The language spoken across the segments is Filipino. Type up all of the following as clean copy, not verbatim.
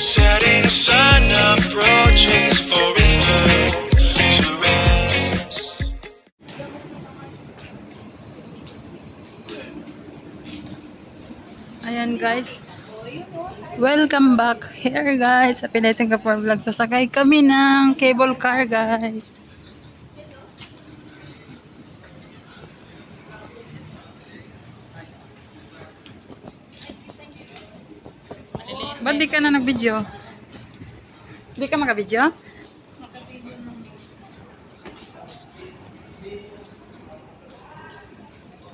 setting sun approaches for its turn to rest. Ayan guys, welcome back here guys sa Pinay Singapore Vlog. Sasakay kami ng cable car guys. Ba't di ka na nag-video? Di ka mag-video?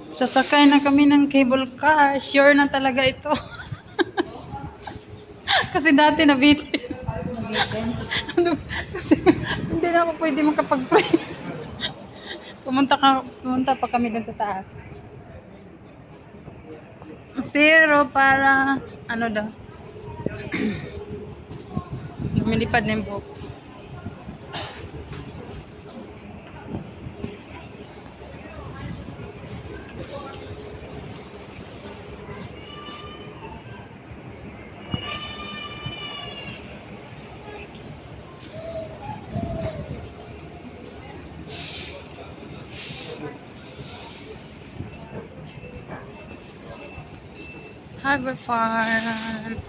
Sasakay na kami ng cable car. Sure na talaga ito. Kasi dati nabitin. Ano, kasi hindi na ako pwede makapag-pray. Pumunta pa kami dun sa taas. Pero para ano daw? Lumilipad na yung buhok.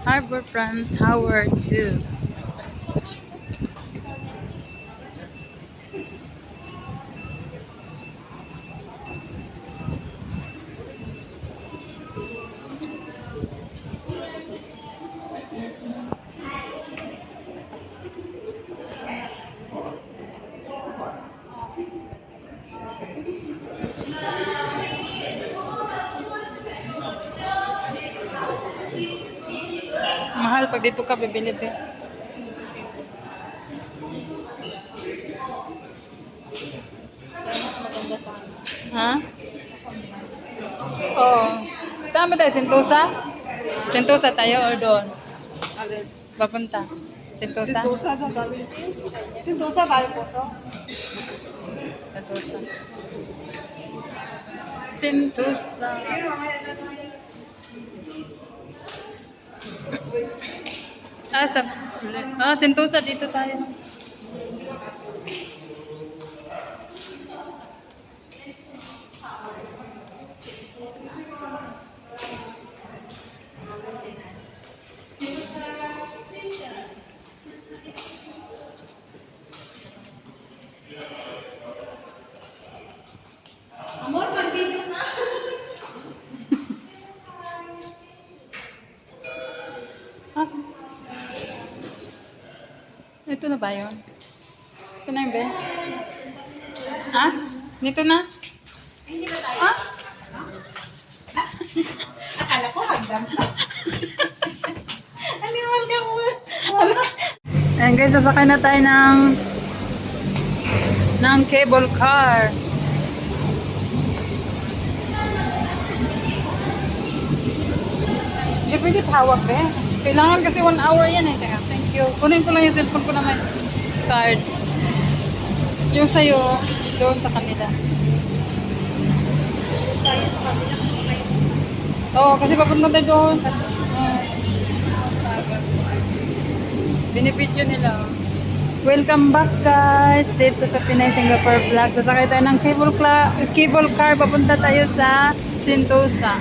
Harbourfront Tower 2. Mahal pag dito ka bibili din. Ha? Oo. Saan ba tayo? Sentosa? Sentosa tayo o doon? Papunta? Sentosa? Sentosa daw sabi. Sentosa tayo po, so. Sentosa. Sentosa. Sentosa dito tayo. Amor, pag-video na. Ah. Ito na ba yun? Ito na yun ba? Ha? Dito na? Hindi ba tayo? Ha? Akala ko hagdan. Animal ka mo. Ayan guys, sasakay na tayo ng cable car. Eh, pwede pahawak ba? Kailangan kasi 1 hour yan eh. Teka, thank you. Kunin ko lang yung cellphone ko na may card. Yung sa'yo, doon sa kanila. Oo, kasi papunta tayo doon. Binibidyo nila. Welcome back guys dito sa Pinay Singapore Vlog. Sasakay tayo ng cable car. Papunta tayo sa Sentosa.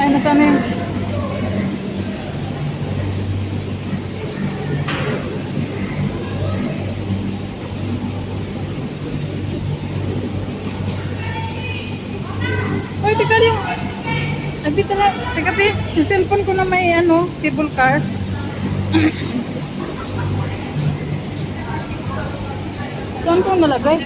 Ay, nasaan na yun? Ay, teka yung... Nagdita na. Teka, yung cellphone ko na may cable car. Saan ko nalagay?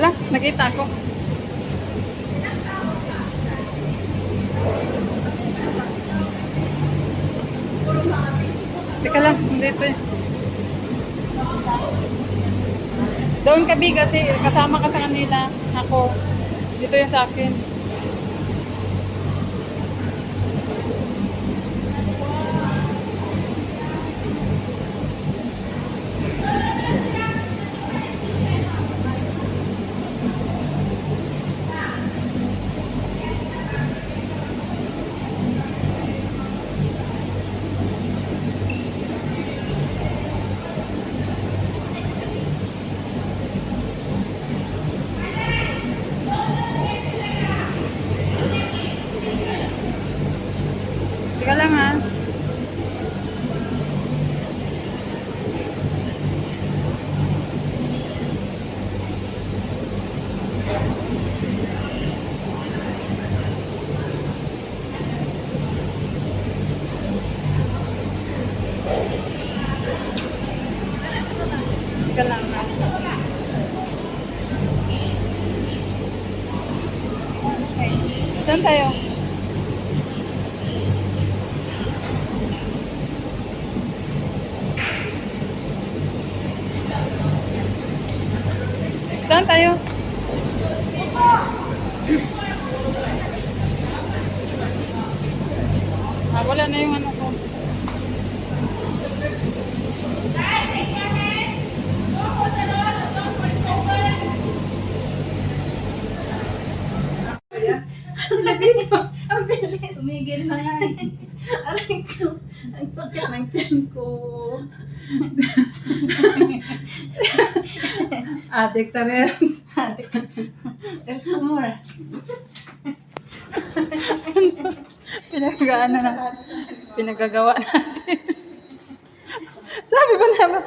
Wala, nakita ko. Teka lang, dito eh. Doon ka B kasi kasama ka sa kanila. Ako. Dito yung sa akin. Wait ka lang. Saan tayo? Saan tayo? Wala na yung ano ko. Ang bilis. Umigil na nga eh. Aray ko. Ang sakit ng tiyan ko. Adik sa meron. There's more. Pinagaano na. Pinagagawa natin. Sabi ko naman,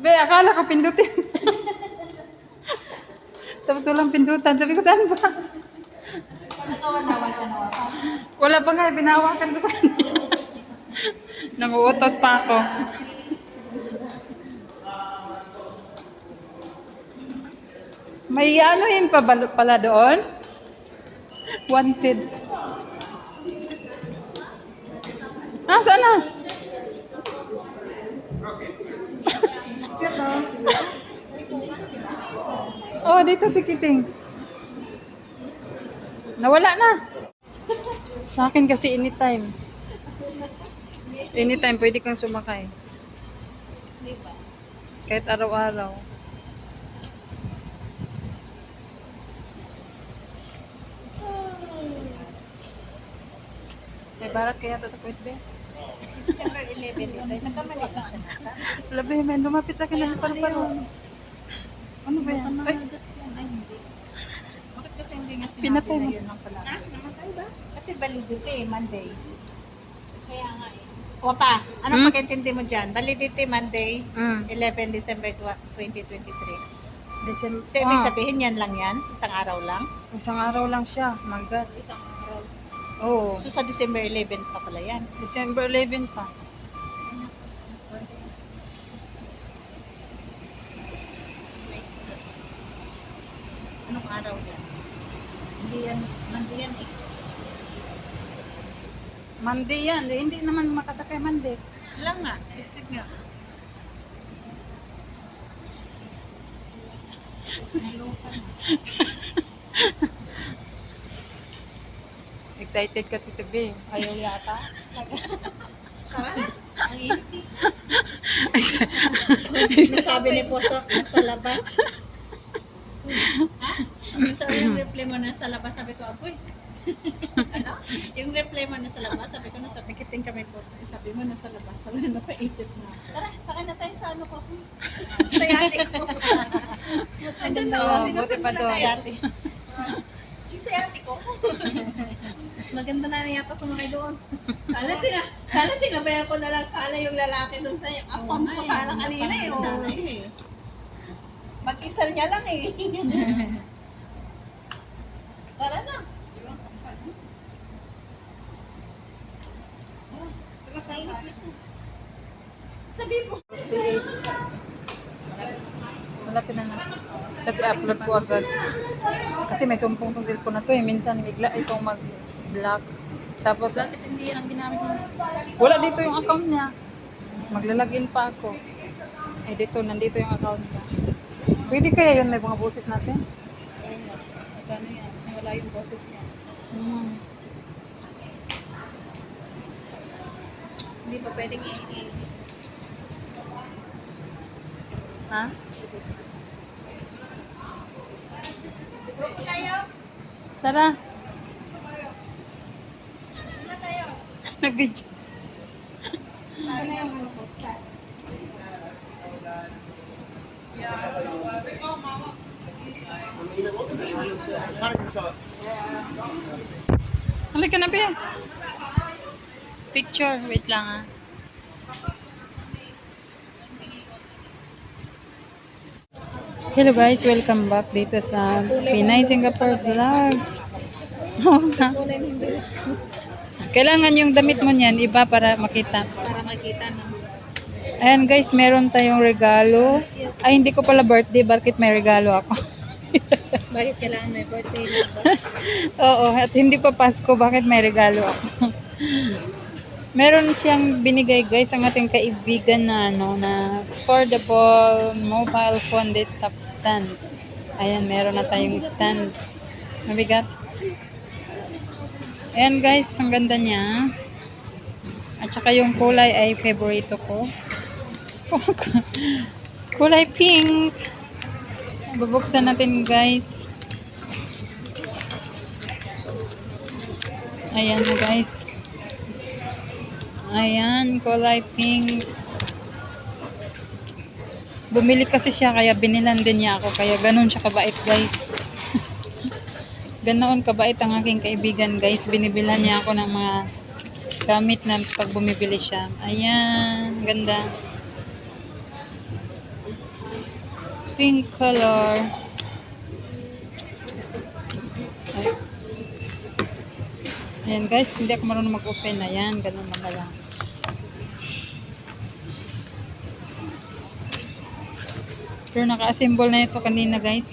be, akala ko pindutin. Tapos walang pindutan. Sabi ko, saan ba? Wala pa nga, binawakan ko sa kanya. Nanguutos pa ako. May ano yun pa pala doon? Wanted. Ah, saan na? Oh, dito tikiting. Nawala na. Sa akin kasi anytime. Anytime pwede kang sumakay. Kahit araw-araw. May barat kaya ito sa kwet, be? December 11 dito. Nagkamali ka siya nasa. Labi, men, lumapit sa akin na paru-paro. Ano ba yan? Ay, Ay, hindi. Bakit kasi hindi nga sinabi Pinatay na mo. yun ang pala? Namatay ba? Kasi validity Monday. Kaya nga eh. Wapa, anong pag-intindi mo dyan? Validity Monday, 11 December 2023. December. So, ibig sabihin yan lang yan? Isang araw lang? Isang araw lang siya. My God. Isang araw. Oo. So, sa December 11 pa pala yan. December 11 pa. Anong araw yan? Hindi yan, Monday yan eh. Monday yan. Hindi naman makasakay Monday. Wala nga, listed nga. Naloka na. Excited kasi si B. Ayaw yata. Ang init. Nasabi ni Poso, nasa labas. Sabi yung reply mo nasa labas, sabi ko, apoy. Ano? Yung reply mo nasa labas, sabi ko, nasa tikiting kami Poso. Sabi mo nasa labas, sabi mo, napaisip na. Tara, sakay na tayo sa ano ko. Sa yate ko. Ang ganda Oo, yun. buti Sinusunod pa na doon. tayo yate. Yung sa yate ko. Maganda na yata sumakay doon. Sana sinabayan ko na lang sana yung lalaki doon sa iyo. Ako ko sana kanina eh. Sana eh. Mag-isa niya lang eh. Tara na. Sabi mo. Malapit na na. Kasi upload ko agad. Kasi may sumpong tong cellphone na to eh. Minsan bigla itong mag-block. Tapos, Bakit hindi ang ginamit mo? wala dito yung account niya. Maglalagin pa ako. Eh dito, nandito yung account niya. Pwede kaya yun may mga boses natin? Magkano yan? Wala yung boses niya. Hindi pa pwedeng Ha? Tara. Nag-video. Halika na, Bea. Picture. Wait lang, ah. Hello guys, welcome back dito sa Pinay Singapore Vlogs. Kailangan yung damit mo niyan, iba para makita. para makita na. Ayan guys, meron tayong regalo. Ay, hindi ko pala birthday. Bakit may regalo ako? Bakit kailangan may birthday na ba? Oo, at hindi pa Pasko. Bakit may regalo ako? Meron siyang binigay guys ang ating kaibigan na ano na affordable mobile phone desktop stand. Ayan, meron na tayong stand. Mabigat. Ayan guys, ang ganda niya. At saka yung kulay ay favorito ko. Kulay pink. Bubuksan natin guys. Ayan na guys. Ayan, kulay pink. Bumili kasi siya kaya binilan din niya ako. Kaya ganun siya kabait guys. Ganoon kabait ang aking kaibigan guys. Binibilan niya ako ng mga gamit na pag bumibili siya. Ayan, ganda. Pink color. Ay. Ayan guys, hindi ako marunong mag-open. Ayan, ganun na pala. Pero naka-assemble na ito kanina guys.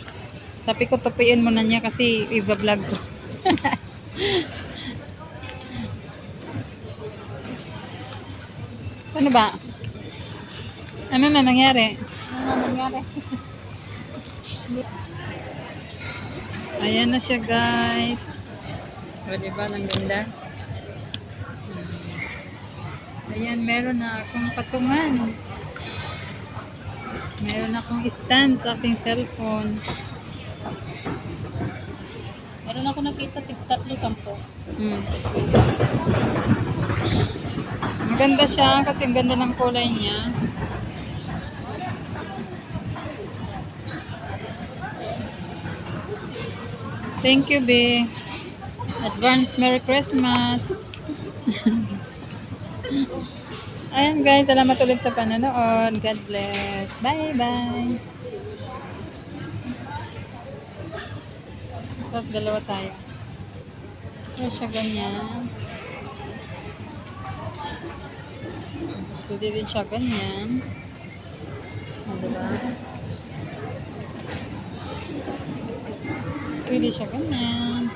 Sabi ko tupiin mo na niya kasi i-vlog ko. Ano ba? Ano na nangyari? Ano nangyari? Ayan na siya guys. O diba, ang ganda. Ayan, meron na akong patungan. Meron akong stand sa aking cellphone. Meron ako nakita, tig-3 sampo. Ang ganda siya kasi ang ganda ng kulay niya. Thank you, be. Advance Merry Christmas. Ayan guys, salamat ulit sa panonood. God bless. Bye-bye. Tapos dalawa tayo. Pero siya ganyan. Pwede din siya ganyan. O, diba? Pwede siya ganyan.